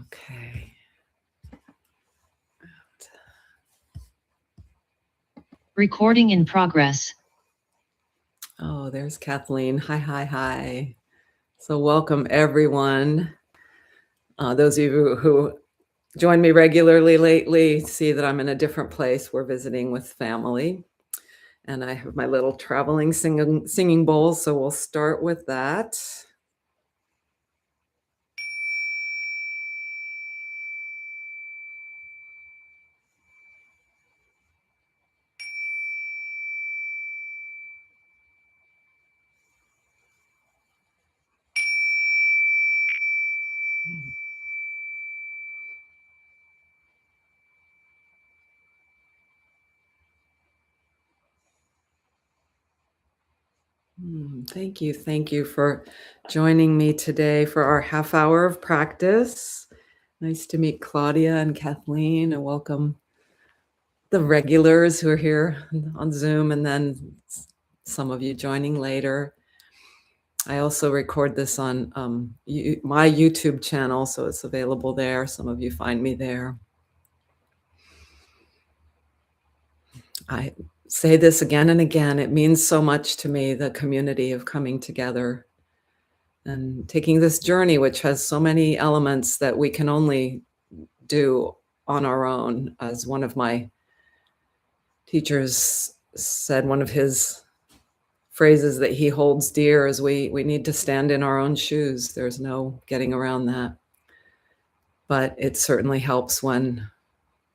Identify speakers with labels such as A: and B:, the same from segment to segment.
A: Okay.
B: Recording in progress.
A: Oh, there's Kathleen. Hi. So welcome everyone. Those of you who join me regularly lately see that I'm in a different place. We're visiting with family. And I have my little traveling singing bowl, so we'll start with that. Thank you for joining me today for our half hour of practice. Nice to meet Claudia and Kathleen, and welcome the regulars who are here on Zoom, and then some of you joining later. I also record this on my YouTube channel, so it's available there. Some of you find me there. I say this again and again. It means so much to me, the community of coming together and taking this journey, which has so many elements that we can only do on our own. As one of my teachers said, one of his phrases that he holds dear is we need to stand in our own shoes. There's no getting around that. But it certainly helps when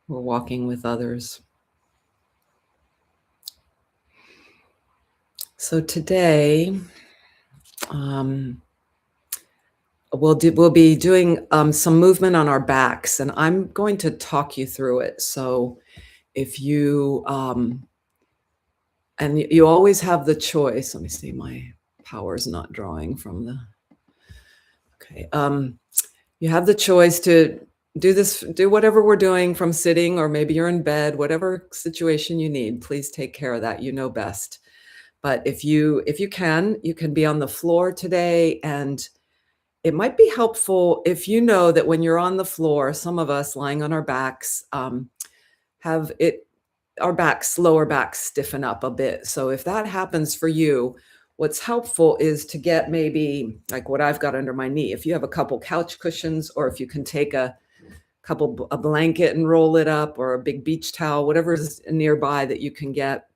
A: we're walking with others. So today, we'll be doing some movement on our backs, and I'm going to talk you through it. So if you, and you always have the choice. Let me see, my power's not drawing from the, okay. You have the choice to do whatever we're doing from sitting, or maybe you're in bed, whatever situation you need, please take care of that. You know best. But if you can be on the floor today, and it might be helpful if you know that when you're on the floor, some of us lying on our backs have our lower backs stiffen up a bit. So if that happens for you, what's helpful is to get maybe like what I've got under my knee. If you have a couple couch cushions, or if you can take a blanket and roll it up, or a big beach towel, whatever's nearby that you can get,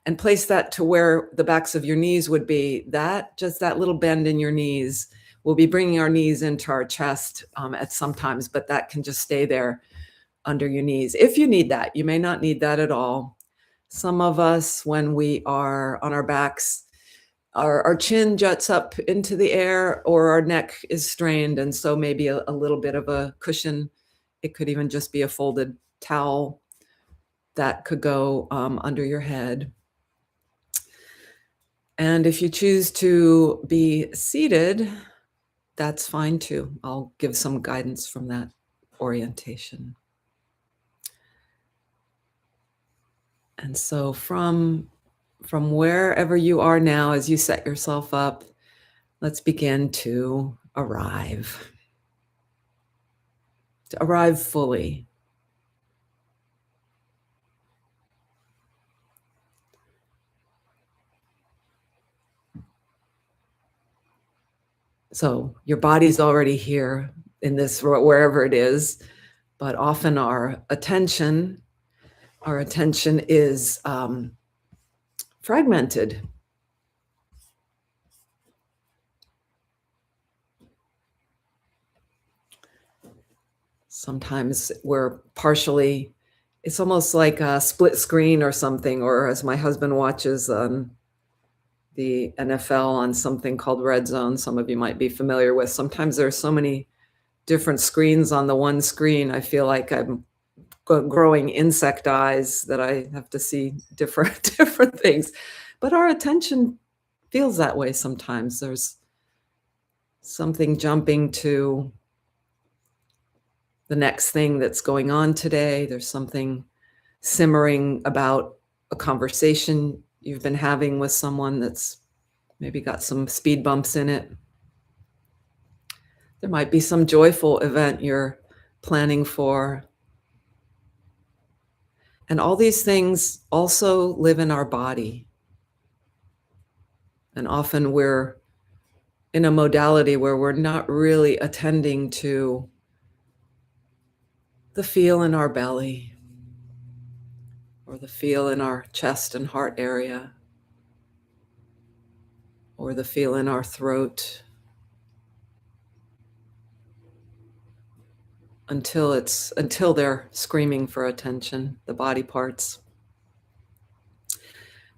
A: and place that to where the backs of your knees would be. Just that little bend in your knees. We'll be bringing our knees into our chest at some times, but that can just stay there under your knees. If you need that, you may not need that at all. Some of us, when we are on our backs, our chin juts up into the air, or our neck is strained. And so maybe a little bit of a cushion. It could even just be a folded towel that could go under your head. And if you choose to be seated, that's fine too. I'll give some guidance from that orientation. And so from wherever you are now, as you set yourself up, let's begin to arrive fully. So your body's already here in this, wherever it is, but often our attention is fragmented. Sometimes we're partially, it's almost like a split screen or something, or as my husband watches the NFL on something called Red Zone, some of you might be familiar with. Sometimes there's so many different screens on the one screen. I feel like I'm growing insect eyes that I have to see different things. But our attention feels that way sometimes. There's something jumping to the next thing that's going on today. There's something simmering about a conversation you've been having with someone that's maybe got some speed bumps in it. There might be some joyful event you're planning for. And all these things also live in our body. And often we're in a modality where we're not really attending to the feel in our belly or the feel in our chest and heart area or the feel in our throat until they're screaming for attention, the body parts.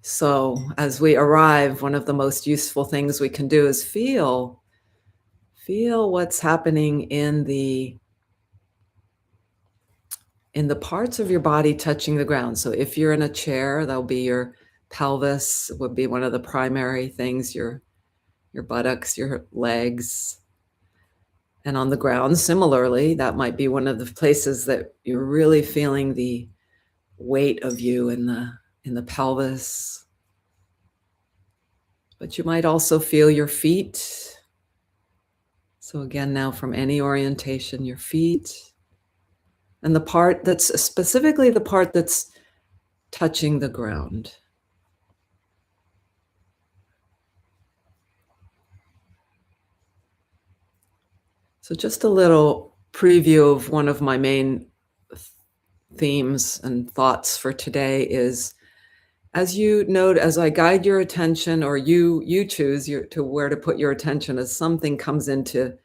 A: So as we arrive, one of the most useful things we can do is feel what's happening in the parts of your body touching the ground. So if you're in a chair, that'll be your pelvis, would be one of the primary things, your buttocks, your legs. And on the ground, similarly, that might be one of the places that you're really feeling the weight of you in the pelvis. But you might also feel your feet. So again, now from any orientation, your feet. And the part that's specifically the part that's touching the ground. So just a little preview of one of my main themes and thoughts for today is, as you note, as I guide your attention, or you choose to where to put your attention as something comes into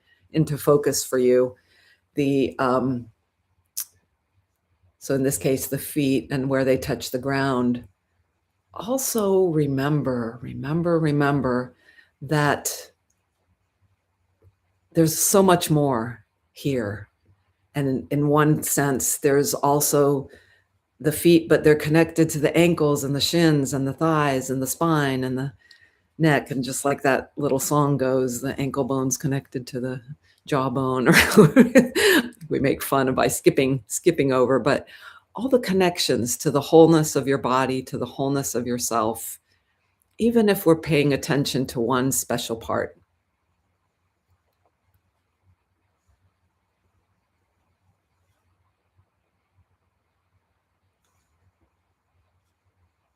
A: focus for you, so in this case, the feet and where they touch the ground. Also remember that there's so much more here. And in one sense, there's also the feet, but they're connected to the ankles and the shins and the thighs and the spine and the neck. And just like that little song goes, the ankle bone's connected to the jawbone. We make fun by skipping over, but all the connections to the wholeness of your body, to the wholeness of yourself, even if we're paying attention to one special part.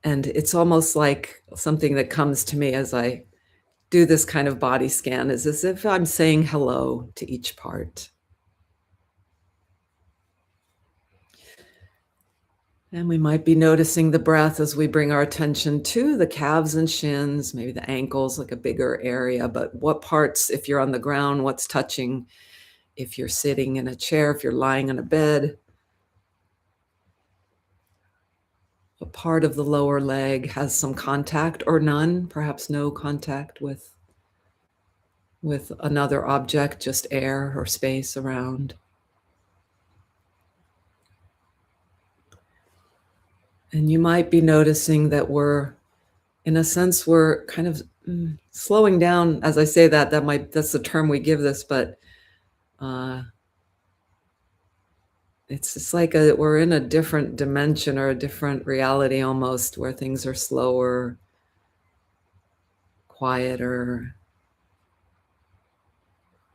A: And it's almost like something that comes to me as I do this kind of body scan is as if I'm saying hello to each part. And we might be noticing the breath as we bring our attention to the calves and shins, maybe the ankles, like a bigger area, but what parts, if you're on the ground, what's touching, if you're sitting in a chair, if you're lying on a bed, what part of the lower leg has some contact or none, perhaps no contact with another object, just air or space around. And you might be noticing that in a sense, we're kind of slowing down. As I say that's the term we give this, but it's just like we're in a different dimension or a different reality almost, where things are slower, quieter.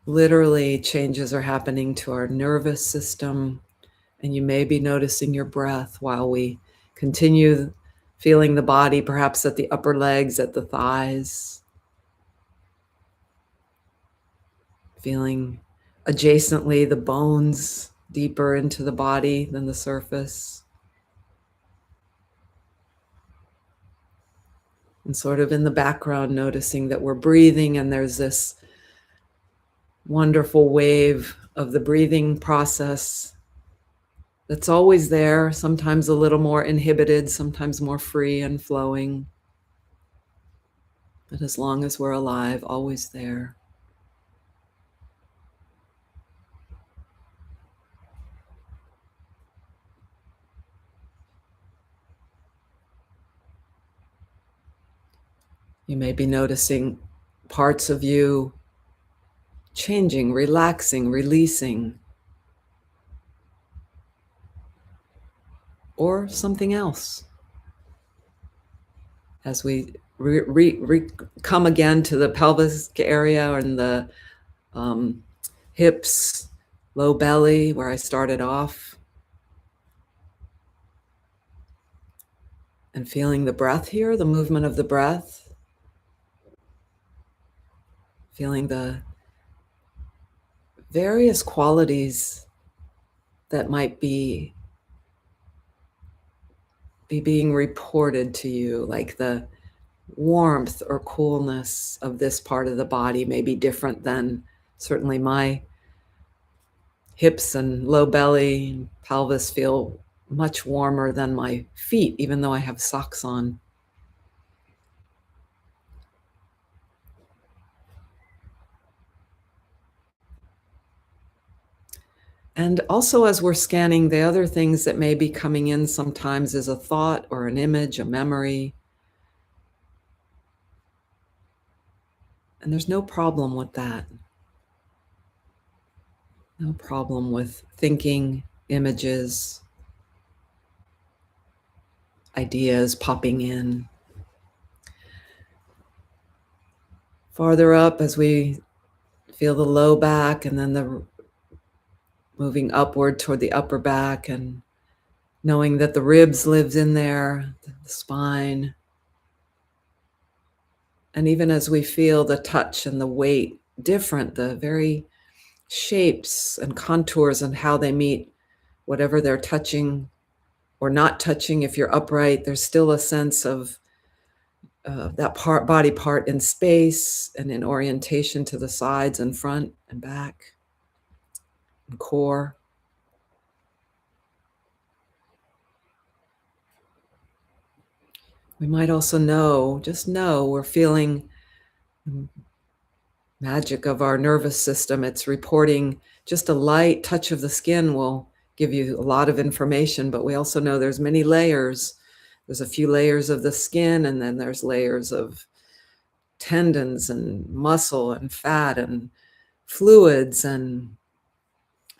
A: Literally, changes are happening to our nervous system, and you may be noticing your breath while we continue feeling the body, perhaps at the upper legs, at the thighs, feeling adjacently the bones deeper into the body than the surface. And sort of in the background, noticing that we're breathing, and there's this wonderful wave of the breathing process that's always there, sometimes a little more inhibited, sometimes more free and flowing. But as long as we're alive, always there. You may be noticing parts of you changing, relaxing, releasing, or something else. As we come again to the pelvic area and the hips, low belly, where I started off. And feeling the breath here, the movement of the breath. Feeling the various qualities that might be being reported to you, like the warmth or coolness of this part of the body may be different than certainly my hips and low belly and pelvis feel much warmer than my feet, even though I have socks on. And also, as we're scanning, the other things that may be coming in sometimes is a thought or an image, a memory. And there's no problem with that. No problem with thinking, images, ideas popping in. Farther up, as we feel the low back and then the moving upward toward the upper back, and knowing that the ribs lives in there, the spine. And even as we feel the touch and the weight different, the very shapes and contours and how they meet whatever they're touching or not touching. If you're upright, there's still a sense of that body part in space and in orientation to the sides and front and back and core. We might also just know we're feeling the magic of our nervous system. It's reporting just a light touch of the skin will give you a lot of information, but we also know there's many layers. There's a few layers of the skin, and then there's layers of tendons and muscle and fat and fluids and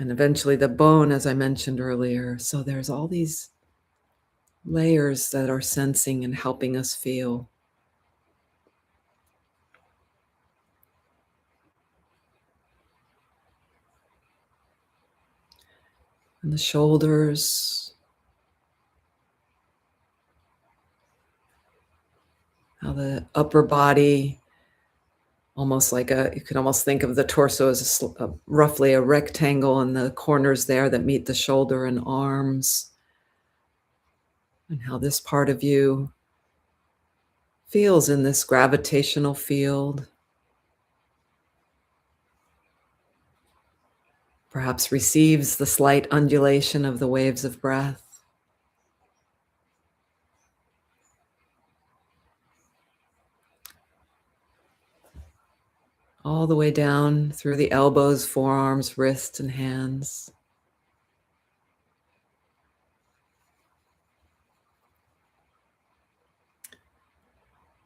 A: eventually the bone, as I mentioned earlier. So there's all these layers that are sensing and helping us feel. And the shoulders, how the upper body, almost like you can almost think of the torso as roughly a rectangle, and the corners there that meet the shoulder and arms, and how this part of you feels in this gravitational field. Perhaps receives the slight undulation of the waves of breath. All the way down through the elbows, forearms, wrists, and hands.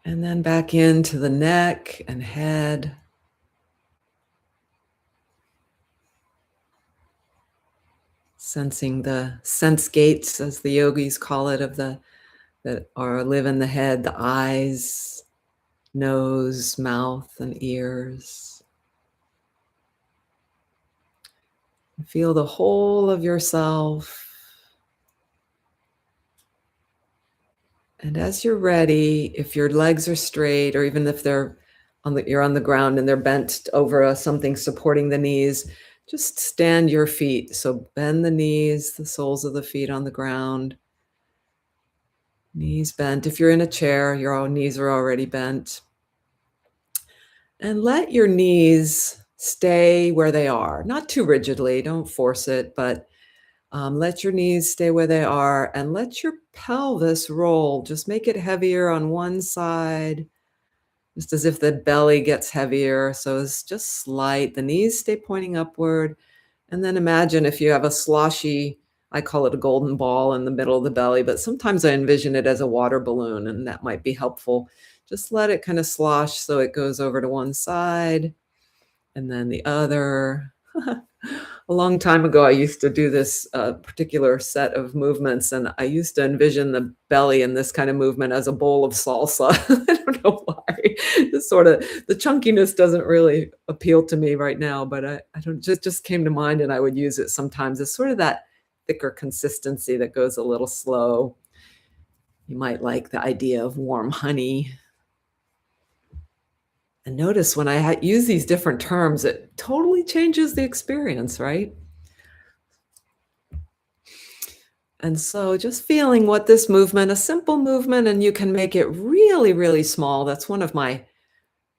A: And then back into the neck and head. Sensing the sense gates, as the yogis call it, that live in the head, the eyes, nose, mouth, and ears. Feel the whole of yourself. And as you're ready, if your legs are straight, or even if you're on the ground and they're bent over something supporting the knees, just stand your feet. So bend the knees, the soles of the feet on the ground. Knees bent. If you're in a chair, your own knees are already bent. And let your knees stay where they are. Not too rigidly, don't force it, but let your knees stay where they are, and let your pelvis roll. Just make it heavier on one side, just as if the belly gets heavier. So it's just slight. The knees stay pointing upward. And then imagine if you have a sloshy, I call it a golden ball in the middle of the belly, but sometimes I envision it as a water balloon, and that might be helpful. Just let it kind of slosh so it goes over to one side and then the other. A A long time ago, I used to do this particular set of movements, and I used to envision the belly in this kind of movement as a bowl of salsa. I don't know why. This sort of the chunkiness doesn't really appeal to me right now, but I don't just came to mind, and I would use it sometimes as sort of that thicker consistency that goes a little slow. You might like the idea of warm honey. And notice when I use these different terms, it totally changes the experience, right? And so just feeling what this movement, a simple movement, and you can make it really, really small. That's one of my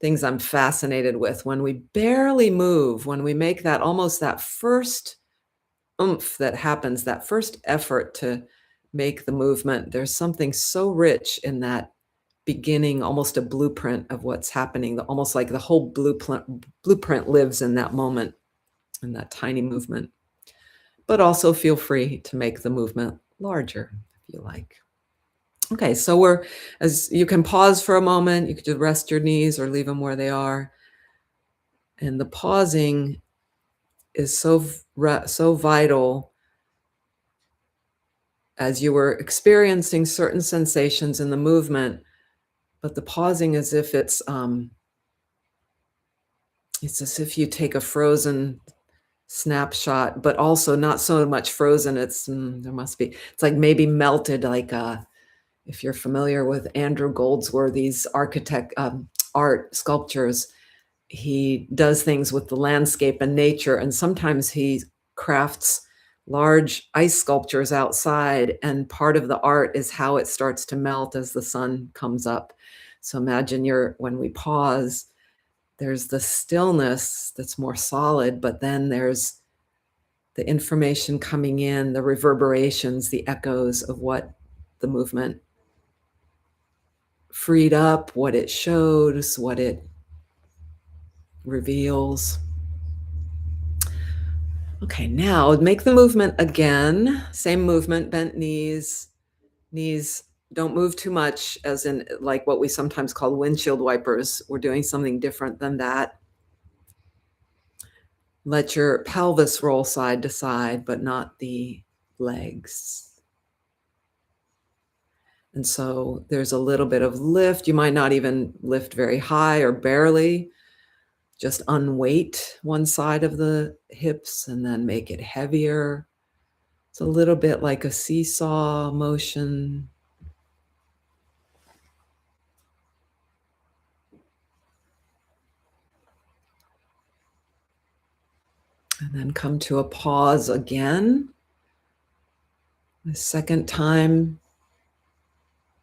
A: things I'm fascinated with. When we barely move, when we make that almost that first oomph that happens, that first effort to make the movement, there's something so rich in that beginning, almost a blueprint of what's happening, almost like the whole blueprint lives in that moment, in that tiny movement. But also feel free to make the movement larger if you like. Okay, so as you can pause for a moment, you could just rest your knees or leave them where they are. And the pausing is so vital as you were experiencing certain sensations in the movement, but the pausing as if it's as if you take a frozen snapshot, but also not so much frozen. It's it's like maybe melted, like if you're familiar with Andrew Goldsworthy's art sculptures, he does things with the landscape and nature, and sometimes he crafts large ice sculptures outside, and part of the art is how it starts to melt as the sun comes up. So imagine when we pause, there's the stillness that's more solid, but then there's the information coming in, the reverberations, the echoes of what the movement freed up, what it shows, what it reveals. Okay, now make the movement again. Same movement, bent knees. Knees don't move too much, as in like what we sometimes call windshield wipers. We're doing something different than that. Let your pelvis roll side to side, but not the legs. And so there's a little bit of lift. You might not even lift very high or barely. Just unweight one side of the hips and then make it heavier. It's a little bit like a seesaw motion. And then come to a pause again. The second time,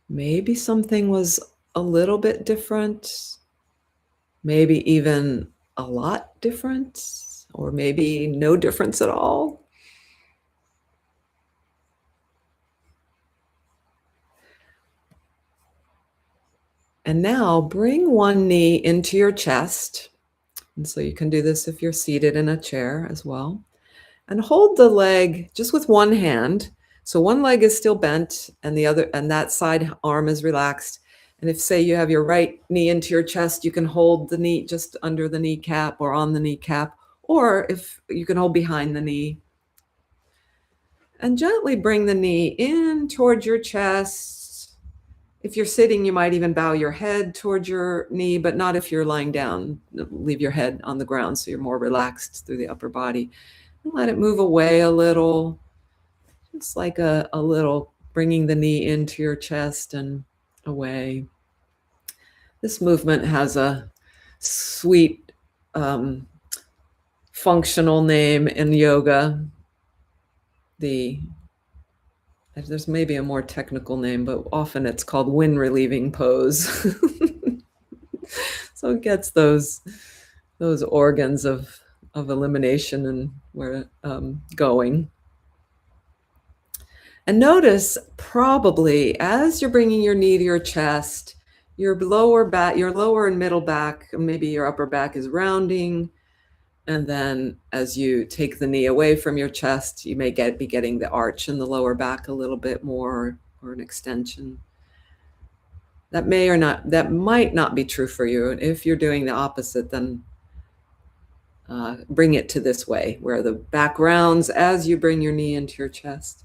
A: maybe something was a little bit different, maybe even a lot different, or maybe no difference at all. And now bring one knee into your chest. And so you can do this if you're seated in a chair as well. And hold the leg just with one hand. So one leg is still bent and that side arm is relaxed. And if, say, you have your right knee into your chest, you can hold the knee just under the kneecap or on the kneecap, or if you can hold behind the knee. And gently bring the knee in towards your chest. If you're sitting, you might even bow your head towards your knee, but not if you're lying down. Leave your head on the ground so you're more relaxed through the upper body. And let it move away a little, just like a little bringing the knee into your chest and away. This movement has a sweet functional name in yoga. There's maybe a more technical name, but often it's called wind relieving pose. So it gets those organs of elimination and where going. And notice probably as you're bringing your knee to your chest, your lower and middle back, maybe your upper back is rounding. And then as you take the knee away from your chest, you may be getting the arch in the lower back a little bit more, or an extension. That might not be true for you. And if you're doing the opposite, then bring it to this way, where the back rounds as you bring your knee into your chest.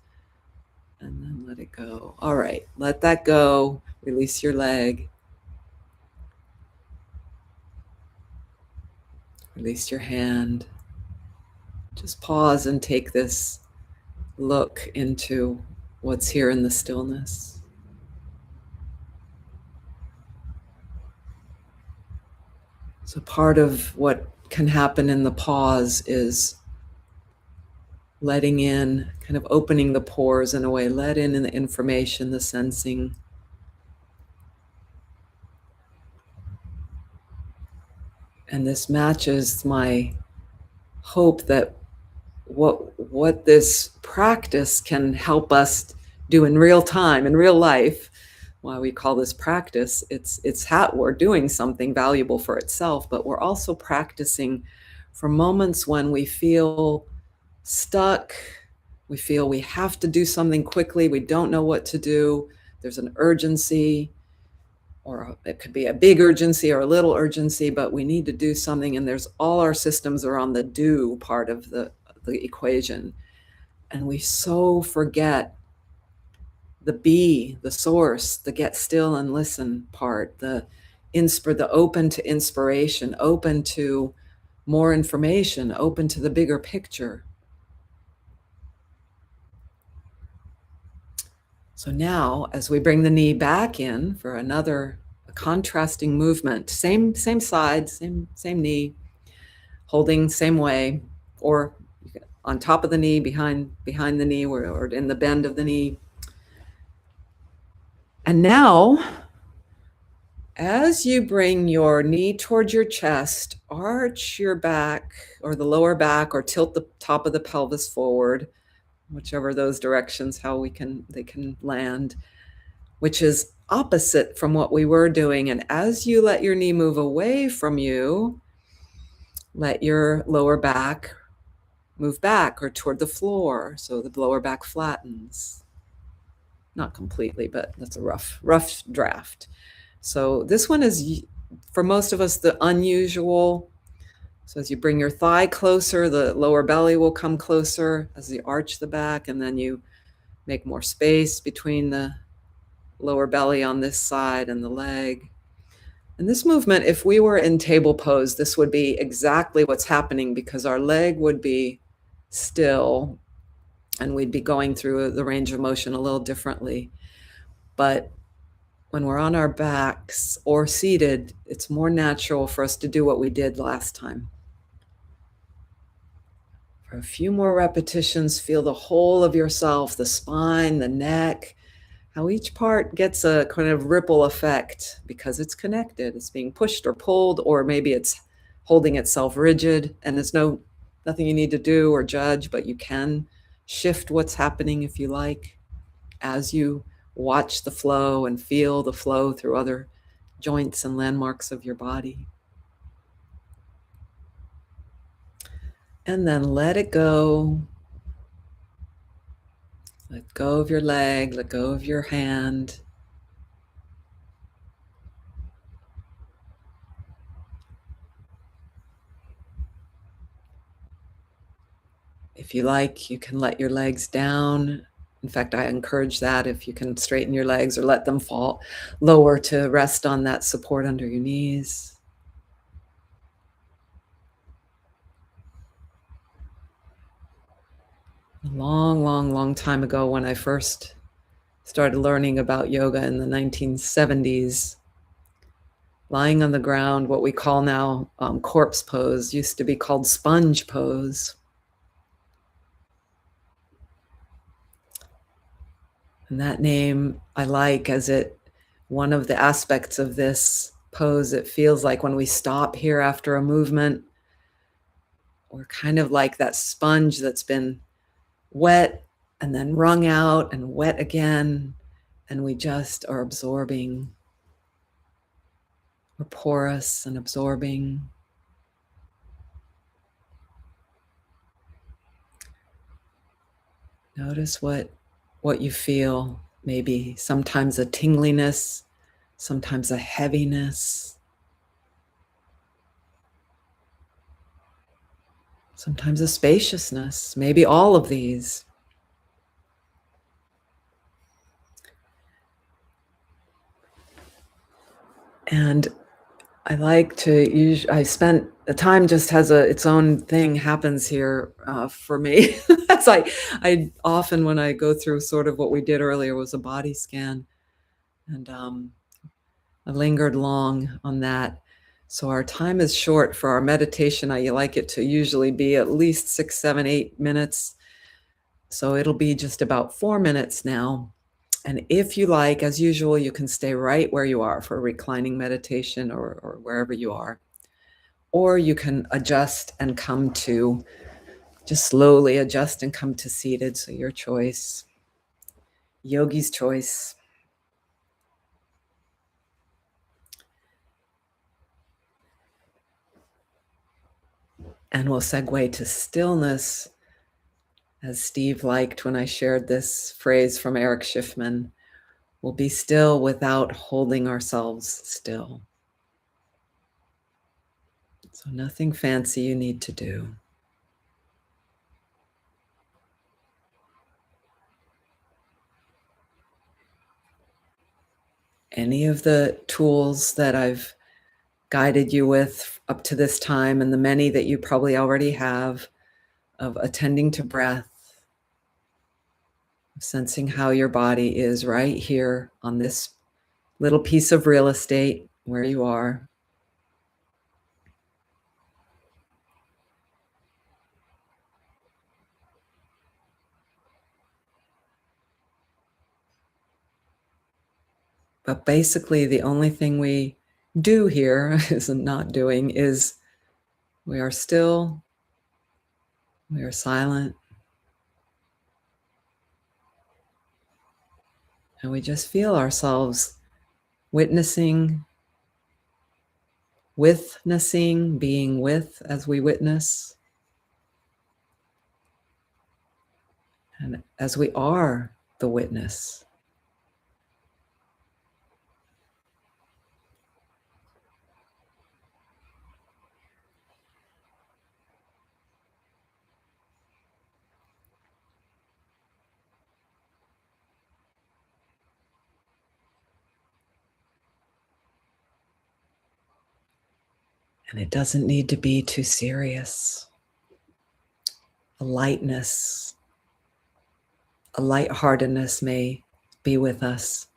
A: And then let it go. All right, let that go. Release your leg. Release your hand. Just pause and take this look into what's here in the stillness. So part of what can happen in the pause is letting in, kind of opening the pores in a way, let in the information, the sensing. And this matches my hope that what this practice can help us do in real time, in real life, why we call this practice, we're doing something valuable for itself, but we're also practicing for moments when we feel stuck, we feel we have to do something quickly, we don't know what to do, there's an urgency, or it could be a big urgency or a little urgency, but we need to do something, and there's all our systems are on the do part of the equation. And we so forget the be, the source, the get still and listen part, the open to inspiration, open to more information, open to the bigger picture. So now, as we bring the knee back in for another contrasting movement, same side, same knee, holding same way, or on top of the knee, behind the knee, or in the bend of the knee. And now, as you bring your knee towards your chest, arch your back or the lower back, or tilt the top of the pelvis forward, whichever those directions, they can land, which is opposite from what we were doing. And as you let your knee move away from you, let your lower back move back or toward the floor, so the lower back flattens. Not completely, but that's a rough draft. So this one is, for most of us, the unusual. So as you bring your thigh closer, the lower belly will come closer as you arch the back, and then you make more space between the lower belly on this side and the leg. And this movement, if we were in table pose, this would be exactly what's happening, because our leg would be still and we'd be going through the range of motion a little differently. But when we're on our backs or seated, it's more natural for us to do what we did last time. For a few more repetitions, feel the whole of yourself, the spine, the neck, how each part gets a kind of ripple effect because it's connected. It's being pushed or pulled, or maybe it's holding itself rigid, and there's nothing you need to do or judge, but you can shift what's happening if you like, as you watch the flow and feel the flow through other joints and landmarks of your body. And then let it go. Let go of your leg, let go of your hand. If you like, you can let your legs down. In fact, I encourage that, if you can straighten your legs or let them fall lower to rest on that support under your knees. A long time ago, when I first started learning about yoga in the 1970s, lying on the ground, what we call now corpse pose, used to be called sponge pose. And that name I like, as one of the aspects of this pose, it feels like when we stop here after a movement, we're kind of like that sponge that's been wet and then wrung out and wet again, and we just are absorbing. We're porous and absorbing. Notice what you feel. Maybe sometimes a tingliness, sometimes a heaviness. sometimes a spaciousness, maybe all of these. And I like to use, I spent, the time just has its own thing happens here for me. As I often, when I go through sort of what we did earlier was a body scan. And I lingered long on that. So our time is short for our meditation. I like it to usually be at least 6, 7, 8 minutes. So it'll be just about 4 minutes now. And if you like, as usual, you can stay right where you are for reclining meditation or wherever you are. Or you can adjust and come to, just slowly adjust and come to seated. So your choice, yogi's choice. And we'll segue to stillness, as Steve liked when I shared this phrase from Eric Schiffman. We'll be still without holding ourselves still. So nothing fancy you need to do. Any of the tools that I've guided you with up to this time, and the many that you probably already have, of attending to breath, sensing how your body is right here on this little piece of real estate where you are. But basically, the only thing we do here is not doing is we are still, we are silent, and we just feel ourselves witnessing, witnessing, being with as we witness, and as we are the witness. And it doesn't need to be too serious. A lightness, a lightheartedness may be with us.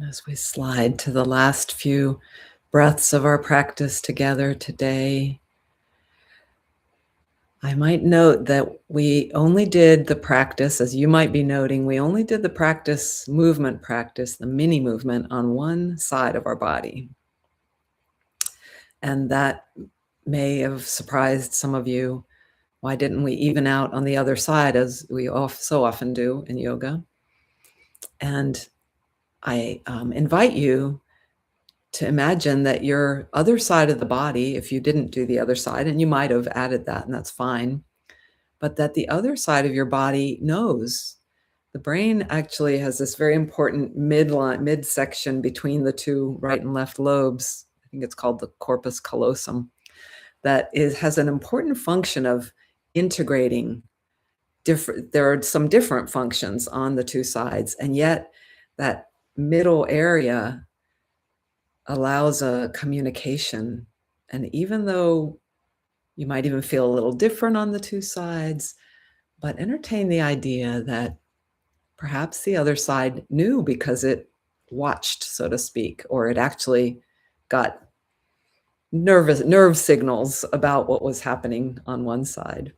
A: As we slide to the last few breaths of our practice together today, I might note that we only did the practice, as you might be noting, we only did the practice, movement practice, the mini movement on one side of our body. And that may have surprised some of you. Why didn't we even out on the other side, as we so often do in yoga? And I invite you to imagine that your other side of the body, if you didn't do the other side, and you might have added that, and that's fine, but that the other side of your body knows. The brain actually has this very important midsection between the two right and left lobes. I think it's called the corpus callosum. Has an important function of integrating there are some different functions on the two sides, and yet that middle area allows a communication. And even though you might even feel a little different on the two sides, but entertain the idea that perhaps the other side knew because it watched, so to speak, or it actually got nerve signals about what was happening on one side.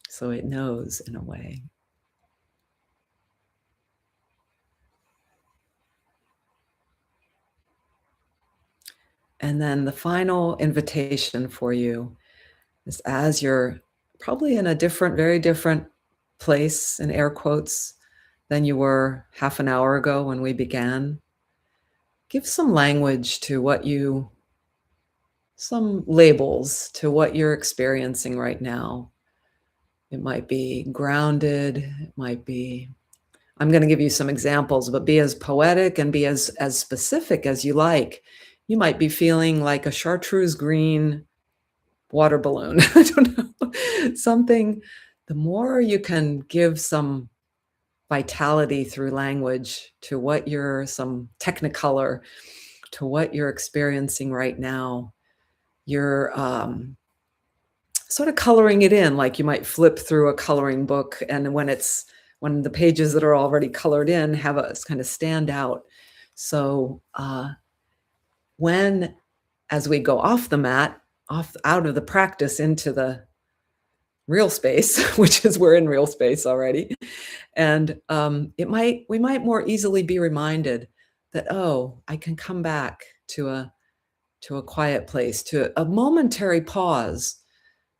A: So it knows in a way. And then the final invitation for you is, as you're probably in a very different place, in air quotes, than you were half an hour ago when we began, give some language to some labels to what you're experiencing right now. It might be grounded, it might be, I'm going to give you some examples, but be as poetic and be as specific as you like. You might be feeling like a chartreuse green water balloon. I don't know. Something, the more you can give some vitality through language to some technicolor to what you're experiencing right now, you're sort of coloring it in, like you might flip through a coloring book, and when the pages that are already colored in have a kind of stand out. So as we go off the mat, out of the practice into the real space, which is we're in real space already, and we might more easily be reminded that, oh, I can come back to a quiet place, to a momentary pause,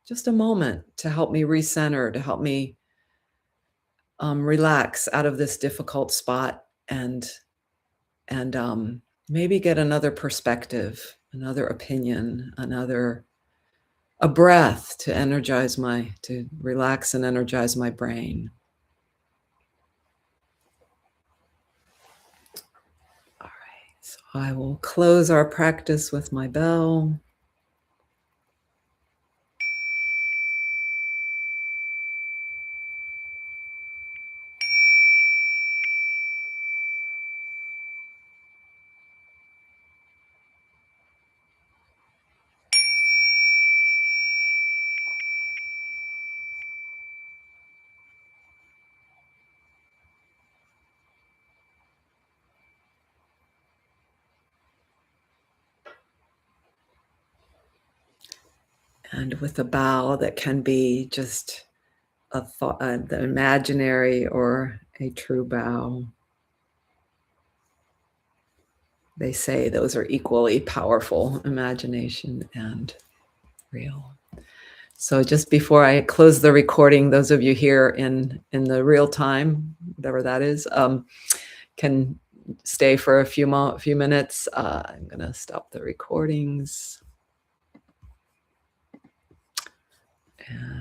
A: just a moment to help me recenter, to help me relax out of this difficult spot, and maybe get another perspective, another opinion, a breath to relax and energize my brain. All right, so I will close our practice with my bell. And with a bow that can be just a thought, the imaginary or a true bow. They say those are equally powerful, imagination and real. So just before I close the recording, those of you here in the real time, whatever that is, can stay for a few minutes. I'm going to stop the recordings. And